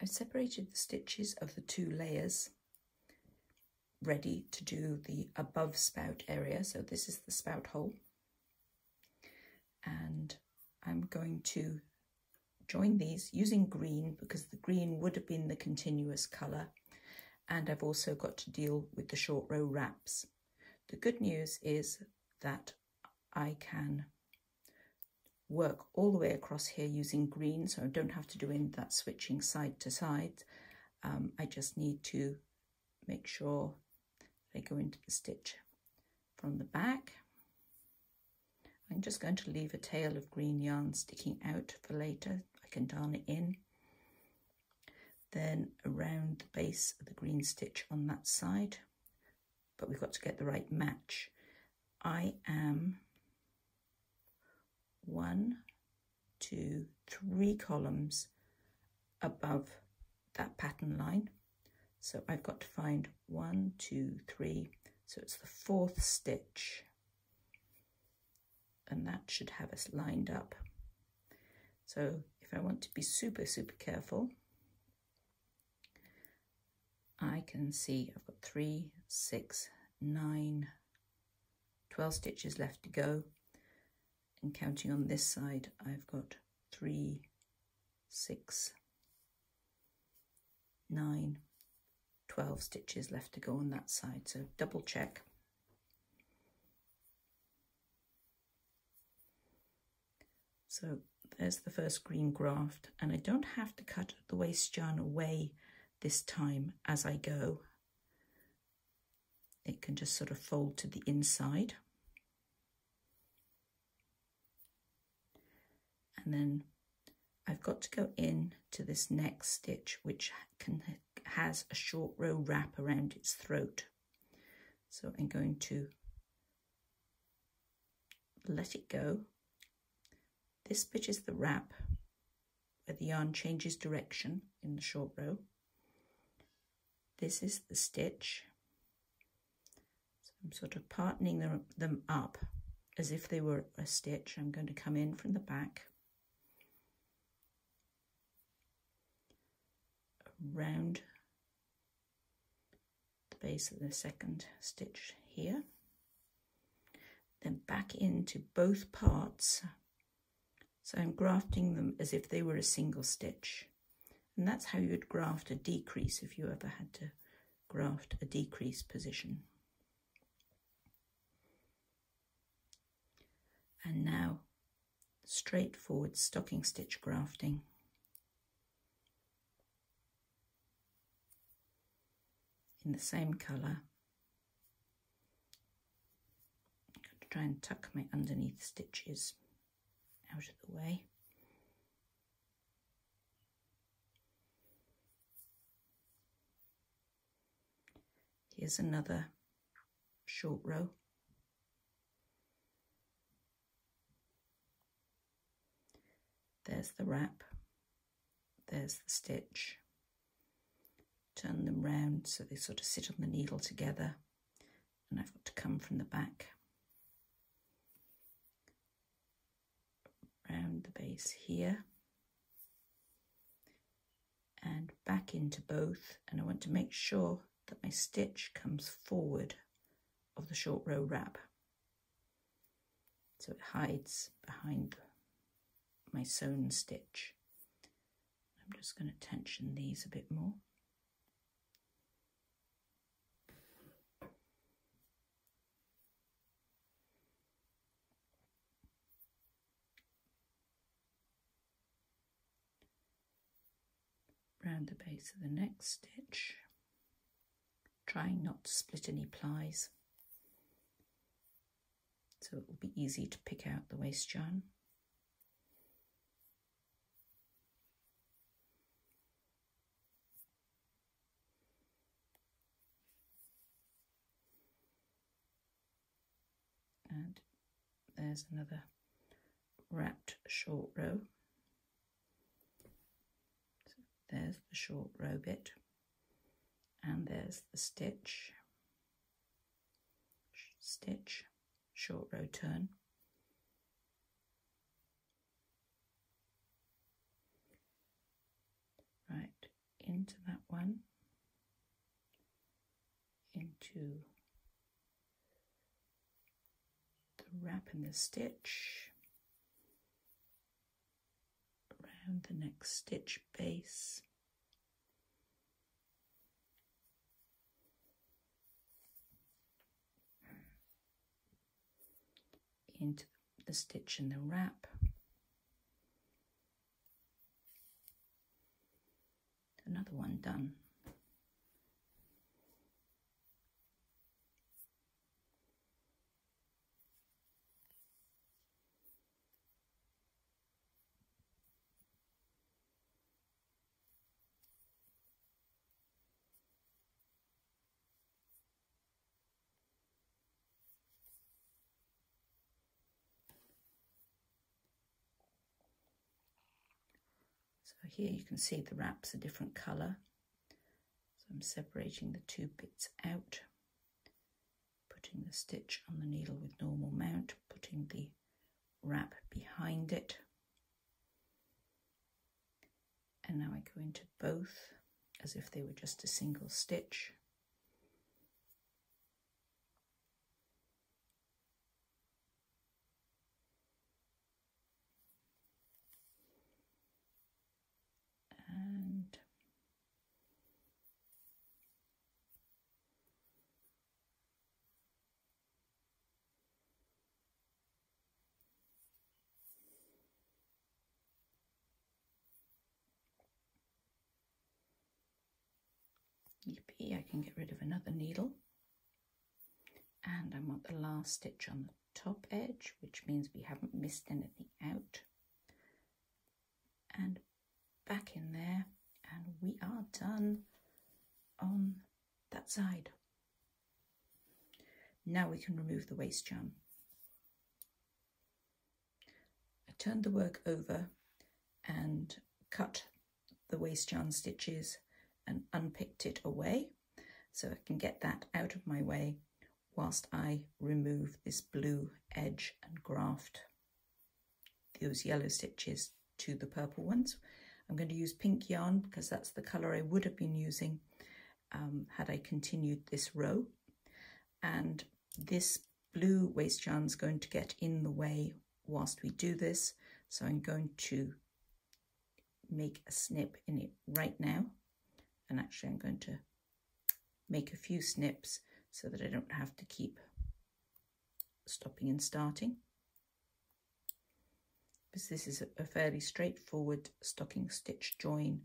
I've separated the stitches of the two layers ready to do the above spout area. So this is the spout hole, and I'm going to join these using green because the green would have been the continuous colour, and I've also got to deal with the short row wraps. The good news is that I can work all the way across here using green, so I don't have to do any of that switching side to side. I just need to make sure I go into the stitch from the back. I'm just going to leave a tail of green yarn sticking out for later. I can darn it in. Then around the base of the green stitch on that side, but we've got to get the right match. I am 1, 2, 3 columns above that pattern line. So I've got to find 1, 2, 3. So it's the 4th stitch. And that should have us lined up. So if I want to be super careful, I can see I've got 3, 6, 9, 12 stitches left to go. And counting on this side, I've got 3, 6, 9, 12 stitches left to go on that side. So double check. So there's the first green graft, and I don't have to cut the waste yarn away this time as I go. It can just sort of fold to the inside. And then I've got to go in to this next stitch, which has a short row wrap around its throat. So I'm going to let it go. This bit is the wrap where the yarn changes direction in the short row. This is the stitch. So I'm sort of partnering them up as if they were a stitch. I'm going to come in from the back, around the base of the second stitch here, then back into both parts. So I'm grafting them as if they were a single stitch. And that's how you would graft a decrease if you ever had to graft a decrease position. And now straightforward stocking stitch grafting. In the same colour. I'm going to try and tuck my underneath stitches out of the way. Here's another short row. There's the wrap, there's the stitch. Turn them round so they sort of sit on the needle together, and I've got to come from the back around the base here and back into both, and I want to make sure that my stitch comes forward of the short row wrap so it hides behind my sewn stitch. I'm just going to tension these a bit more. Round the base of the next stitch, trying not to split any plies so it will be easy to pick out the waste yarn. And there's another wrapped short row. So there's the short row bit, and there's the stitch, stitch, short row turn. Right, into that one, into the wrap and the stitch, around the next stitch base, into the stitch and the wrap, another one done. So here you can see the wrap's a different colour. So I'm separating the two bits out, putting the stitch on the needle with normal mount, putting the wrap behind it. And now I go into both as if they were just a single stitch. And yippee, I can get rid of another needle. And I want the last stitch on the top edge, which means we haven't missed anything out. And back in there, and we are done on that side. Now we can remove the waste yarn. I turned the work over and cut the waste yarn stitches and unpicked it away, so I can get that out of my way whilst I remove this blue edge and graft those yellow stitches to the purple ones. I'm going to use pink yarn because that's the colour I would have been using had I continued this row, and this blue waste yarn is going to get in the way whilst we do this, so I'm going to make a snip in it right now, and actually I'm going to make a few snips so that I don't have to keep stopping and starting, because this is a fairly straightforward stocking stitch join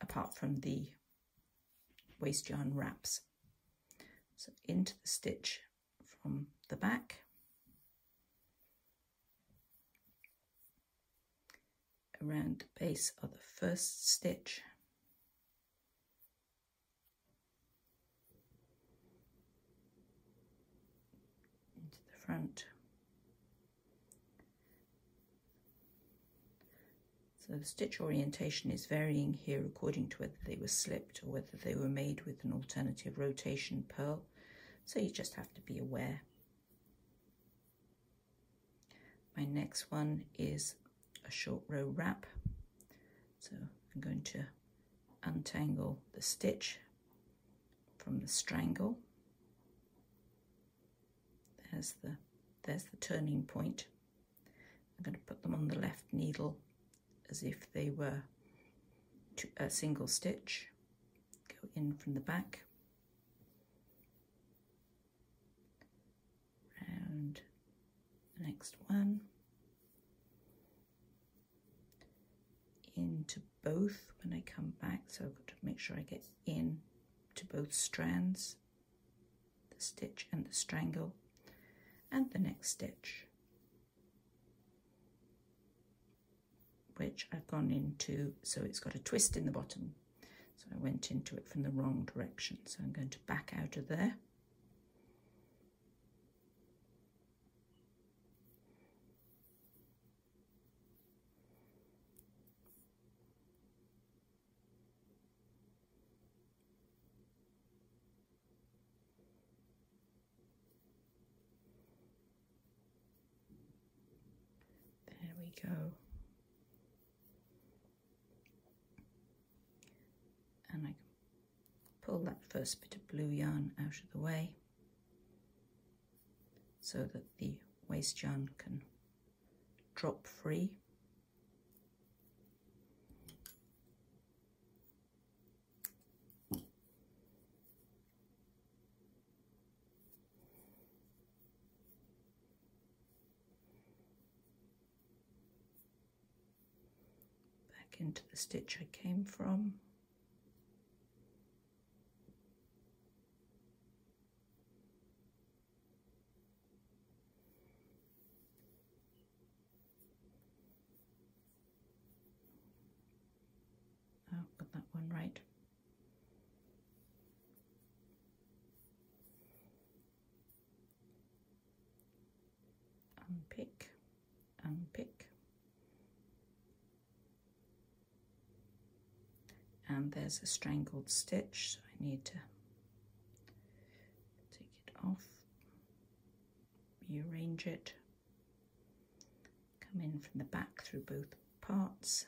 apart from the waste yarn wraps. So into the stitch from the back, around the base of the first stitch, into the front. So the stitch orientation is varying here according to whether they were slipped or whether they were made with an alternative rotation purl, so you just have to be aware. My next one is a short row wrap, so I'm going to untangle the stitch from the strangle. There's the turning point. I'm going to put them on the left needle as if they were a single stitch. Go in from the back, round the next one, into both when I come back, so I've got to make sure I get in to both strands, the stitch and the strangle, and the next stitch, which I've gone into, so it's got a twist in the bottom, so I went into it from the wrong direction, so I'm going to back out of there. There we go. first bit of blue yarn out of the way so that the waste yarn can drop free. Back into the stitch I came from. Oh, got that one right. Unpick, unpick. And there's a strangled stitch, so I need to take it off, rearrange it, come in from the back through both parts.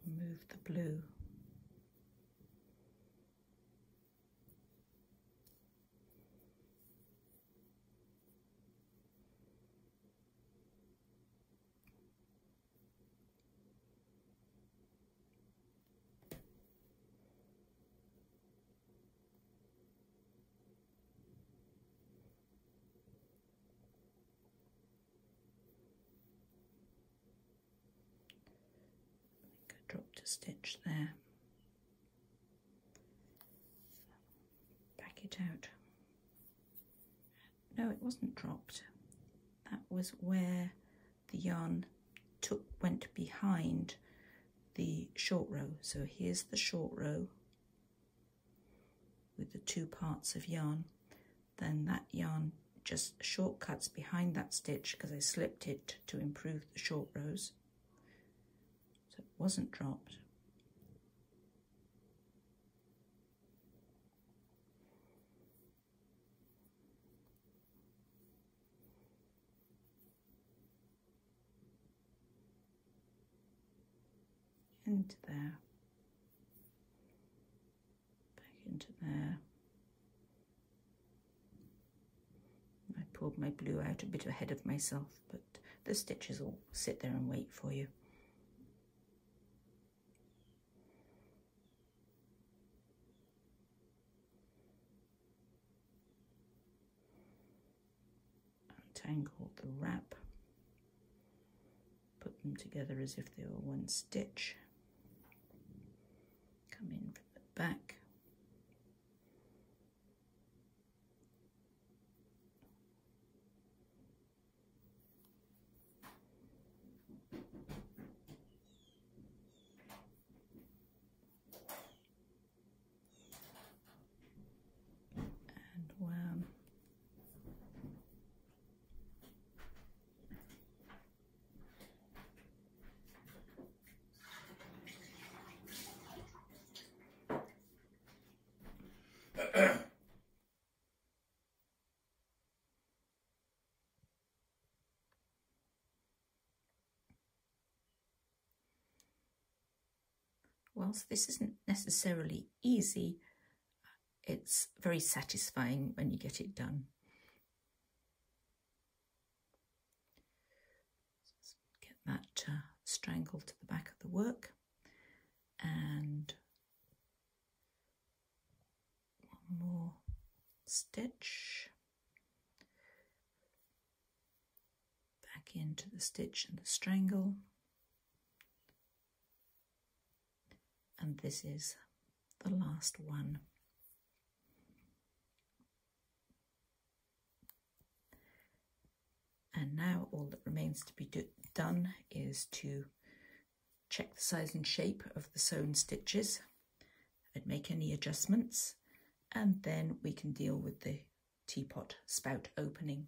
Remove the blue. Dropped a stitch there. Back it out. No, it wasn't dropped. That was where the yarn went behind the short row. So here's the short row with the two parts of yarn. Then that yarn just shortcuts behind that stitch because I slipped it to improve the short rows. So it wasn't dropped. Into there, back into there. I pulled my blue out a bit ahead of myself, but the stitches will sit there and wait for you. Untangle the wrap, put them together as if they were one stitch. Come in from the back. And wham. Whilst this isn't necessarily easy, it's very satisfying when you get it done. Let's get that strangled to the back of the work, and one more stitch back into the stitch and the strangle. And this is the last one. And now all that remains to be done is to check the size and shape of the sewn stitches and make any adjustments, and then we can deal with the teapot spout opening.